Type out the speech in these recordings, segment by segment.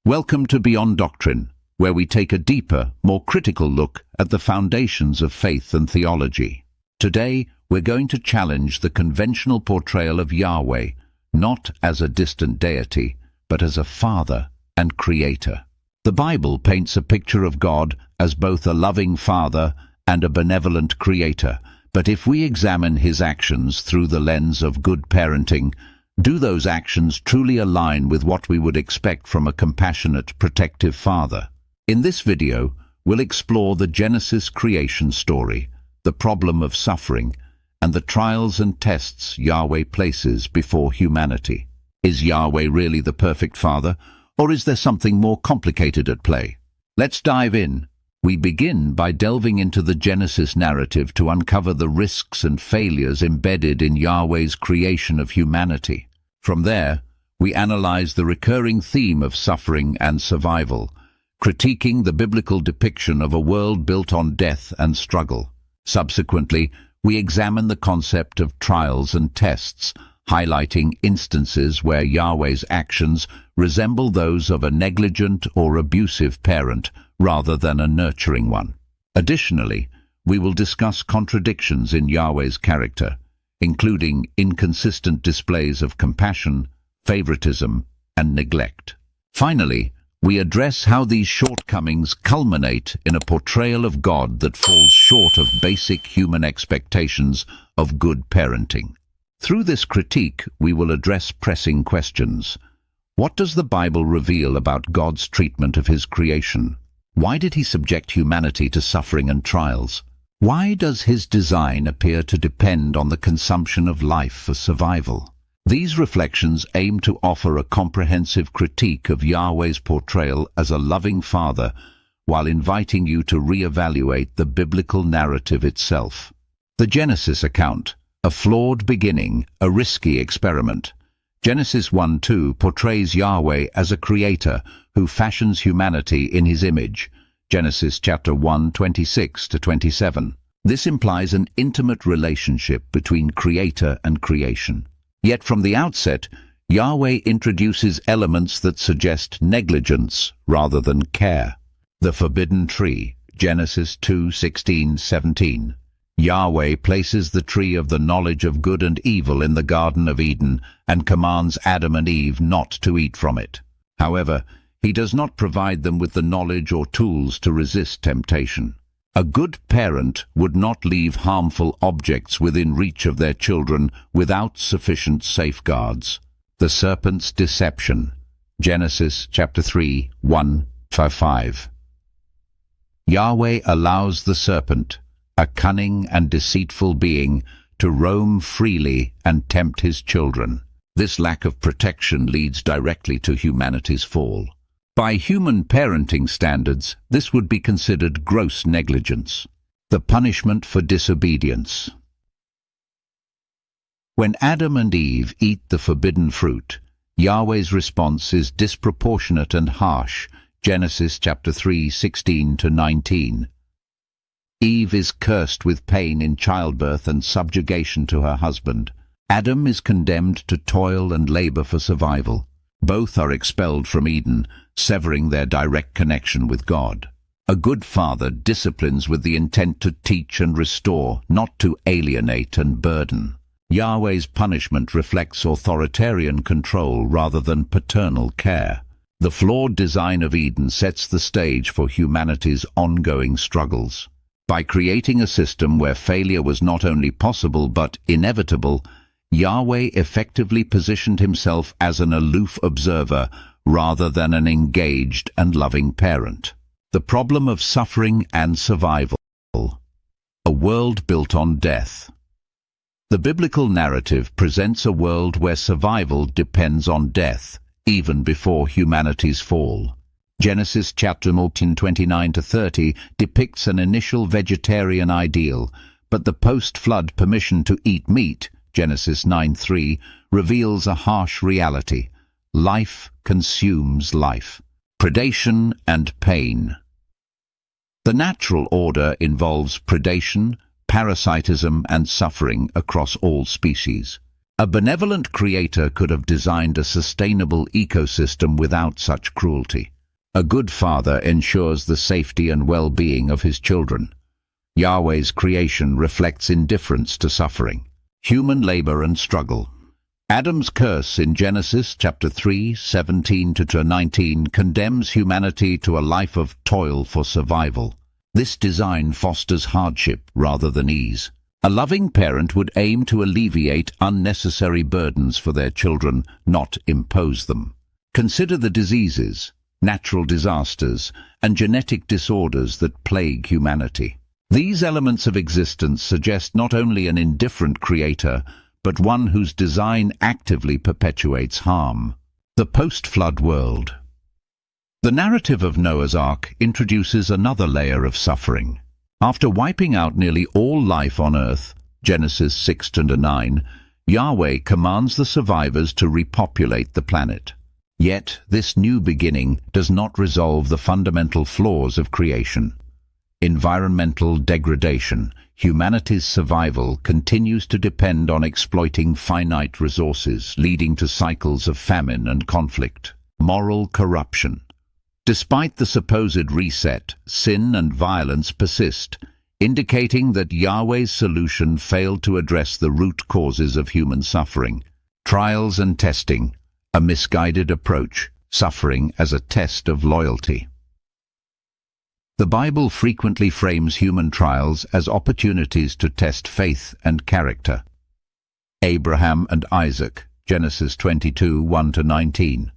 Welcome to Beyond Doctrine, where we take a deeper, more critical look at the foundations of faith and theology. Today, we're going to challenge the conventional portrayal of Yahweh, not as a distant deity, but as a Father and Creator. The Bible paints a picture of God as both a loving Father and a benevolent Creator, but if we examine His actions through the lens of good parenting, do those actions truly align with what we would expect from a compassionate, protective Father? In this video, we'll explore the Genesis creation story, the problem of suffering, and the trials and tests Yahweh places before humanity. Is Yahweh really the perfect Father, or is there something more complicated at play? Let's dive in. We begin by delving into the Genesis narrative to uncover the risks and failures embedded in Yahweh's creation of humanity. From there, we analyze the recurring theme of suffering and survival, critiquing the biblical depiction of a world built on death and struggle. Subsequently, we examine the concept of trials and tests, highlighting instances where Yahweh's actions resemble those of a negligent or abusive parent rather than a nurturing one. Additionally, we will discuss contradictions in Yahweh's character, including inconsistent displays of compassion, favoritism, and neglect. Finally, we address how these shortcomings culminate in a portrayal of God that falls short of basic human expectations of good parenting. Through this critique, we will address pressing questions. What does the Bible reveal about God's treatment of His creation? Why did He subject humanity to suffering and trials? Why does His design appear to depend on the consumption of life for survival? These reflections aim to offer a comprehensive critique of Yahweh's portrayal as a loving Father, while inviting you to re-evaluate the biblical narrative itself. The Genesis account, a flawed beginning, a risky experiment. Genesis 1:2 portrays Yahweh as a creator who fashions humanity in His image. Genesis chapter 1, 26-27. This implies an intimate relationship between creator and creation. Yet from the outset, Yahweh introduces elements that suggest negligence rather than care. The forbidden tree, Genesis 2:16-17. Yahweh places the tree of the knowledge of good and evil in the Garden of Eden and commands Adam and Eve not to eat from it. However, He does not provide them with the knowledge or tools to resist temptation. A good parent would not leave harmful objects within reach of their children without sufficient safeguards. The serpent's deception, Genesis chapter 3, 1-5. Yahweh allows the serpent, a cunning and deceitful being, to roam freely and tempt His children. This lack of protection leads directly to humanity's fall. By human parenting standards, this would be considered gross negligence. The punishment for disobedience. When Adam and Eve eat the forbidden fruit, Yahweh's response is disproportionate and harsh. Genesis chapter 3, 16-19. Eve is cursed with pain in childbirth and subjugation to her husband. Adam is condemned to toil and labor for survival. Both are expelled from Eden, severing their direct connection with God. A good father disciplines with the intent to teach and restore, not to alienate and burden. Yahweh's punishment reflects authoritarian control rather than paternal care. The flawed design of Eden sets the stage for humanity's ongoing struggles. By creating a system where failure was not only possible but inevitable, Yahweh effectively positioned Himself as an aloof observer rather than an engaged and loving parent. The problem of suffering and survival. A world built on death. The biblical narrative presents a world where survival depends on death, even before humanity's fall. Genesis chapter 29-30 depicts an initial vegetarian ideal, but the post-flood permission to eat meat, Genesis 9:3, reveals a harsh reality. Life consumes life. Predation and pain. The natural order involves predation, parasitism, and suffering across all species. A benevolent creator could have designed a sustainable ecosystem without such cruelty. A good father ensures the safety and well-being of his children. Yahweh's creation reflects indifference to suffering, human labor and struggle. Adam's curse in Genesis chapter 3, 17-19 condemns humanity to a life of toil for survival. This design fosters hardship rather than ease. A loving parent would aim to alleviate unnecessary burdens for their children, not impose them. Consider the diseases, natural disasters, and genetic disorders that plague humanity. These elements of existence suggest not only an indifferent creator, but one whose design actively perpetuates harm. The post-flood world. The narrative of Noah's Ark introduces another layer of suffering. After wiping out nearly all life on earth, Genesis 6-9, Yahweh commands the survivors to repopulate the planet. Yet, this new beginning does not resolve the fundamental flaws of creation. Environmental degradation. Humanity's survival continues to depend on exploiting finite resources, leading to cycles of famine and conflict. Moral corruption. Despite the supposed reset, sin and violence persist, indicating that Yahweh's solution failed to address the root causes of human suffering. Trials and testing. A misguided approach, suffering as a test of loyalty. The Bible frequently frames human trials as opportunities to test faith and character. Abraham and Isaac, Genesis 22, 1-19.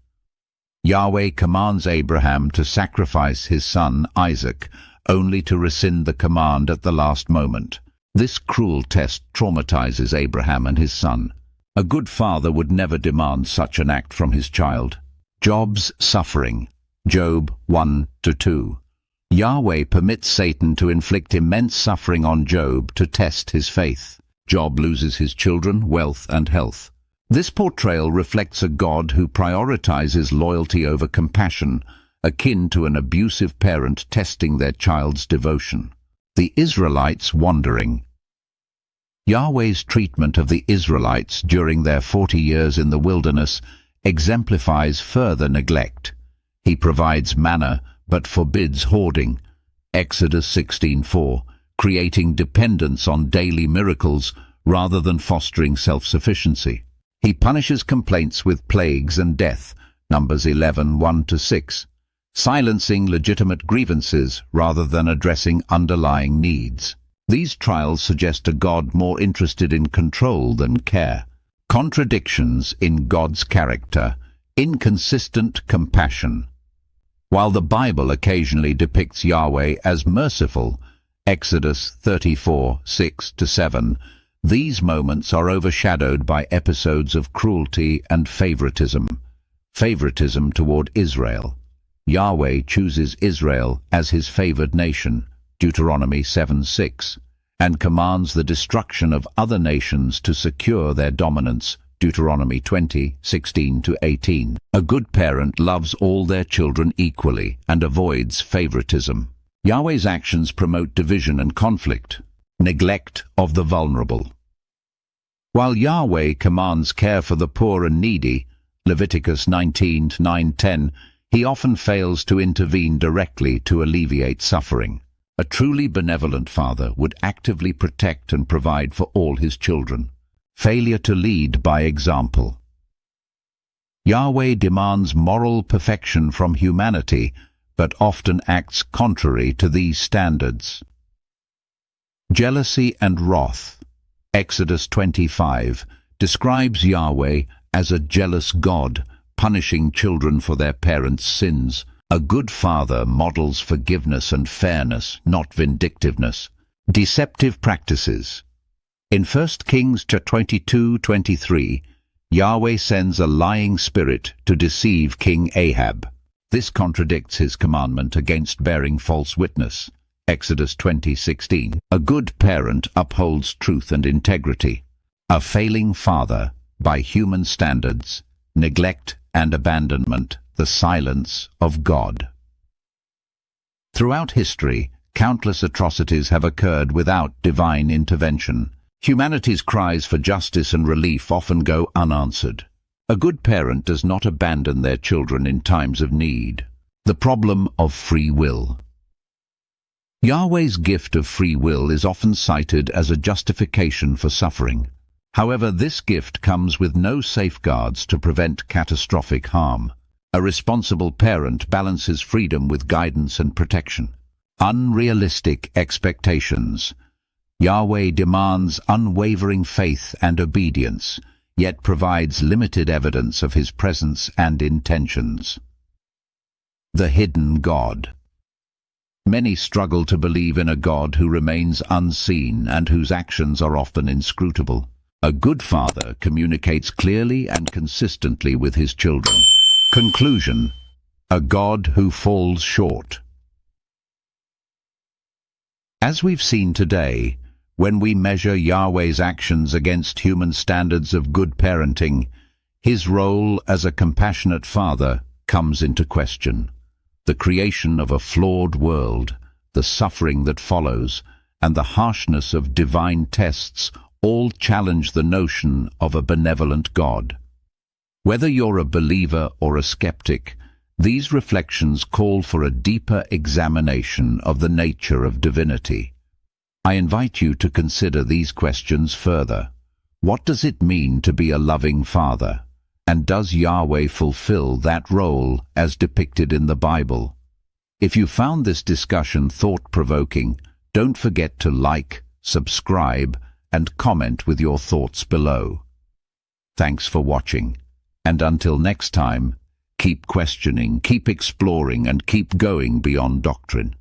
Yahweh commands Abraham to sacrifice his son Isaac, only to rescind the command at the last moment. This cruel test traumatizes Abraham and his son. A good father would never demand such an act from his child. Job's suffering, Job 1-2. Yahweh permits Satan to inflict immense suffering on Job to test his faith. Job loses his children, wealth, and health. This portrayal reflects a God who prioritizes loyalty over compassion, akin to an abusive parent testing their child's devotion. The Israelites wandering. Yahweh's treatment of the Israelites during their 40 years in the wilderness exemplifies further neglect. He provides manna, but forbids hoarding. Exodus 16:4, creating dependence on daily miracles rather than fostering self-sufficiency. He punishes complaints with plagues and death, Numbers 11:1-6, silencing legitimate grievances rather than addressing underlying needs. These trials suggest a God more interested in control than care. Contradictions in God's character, inconsistent compassion. While the Bible occasionally depicts Yahweh as merciful, Exodus 34:6-7, these moments are overshadowed by episodes of cruelty and favoritism. Favoritism toward Israel. Yahweh chooses Israel as his favored nation, Deuteronomy 7:6, and commands the destruction of other nations to secure their dominance, Deuteronomy 20:16-18. A good parent loves all their children equally and avoids favoritism. Yahweh's actions promote division and conflict. Neglect of the vulnerable. While Yahweh commands care for the poor and needy, Leviticus 19:9-10, he often fails to intervene directly to alleviate suffering. A truly benevolent father would actively protect and provide for all his children. Failure to lead by example. Yahweh demands moral perfection from humanity, but often acts contrary to these standards. Jealousy and wrath. Exodus 25 describes Yahweh as a jealous God, punishing children for their parents' sins. A good father models forgiveness and fairness, not vindictiveness. Deceptive practices. In 1 Kings 22:23, Yahweh sends a lying spirit to deceive King Ahab. This contradicts his commandment against bearing false witness. Exodus 20:16. A good parent upholds truth and integrity. A failing father, by human standards, neglect and abandonment, the silence of God. Throughout history, countless atrocities have occurred without divine intervention. Humanity's cries for justice and relief often go unanswered. A good parent does not abandon their children in times of need. The problem of free will. Yahweh's gift of free will is often cited as a justification for suffering. However, this gift comes with no safeguards to prevent catastrophic harm. A responsible parent balances freedom with guidance and protection. Unrealistic expectations. Yahweh demands unwavering faith and obedience, yet provides limited evidence of his presence and intentions. The hidden God. Many struggle to believe in a God who remains unseen and whose actions are often inscrutable. A good father communicates clearly and consistently with his children. Conclusion: a God who falls short. As we've seen today, when we measure Yahweh's actions against human standards of good parenting, his role as a compassionate father comes into question. The creation of a flawed world, the suffering that follows, and the harshness of divine tests all challenge the notion of a benevolent God. Whether you're a believer or a skeptic, these reflections call for a deeper examination of the nature of divinity. I invite you to consider these questions further. What does it mean to be a loving father? And does Yahweh fulfill that role as depicted in the Bible? If you found this discussion thought-provoking, don't forget to like, subscribe, and comment with your thoughts below. Thanks for watching, and until next time, keep questioning, keep exploring, and keep going beyond doctrine.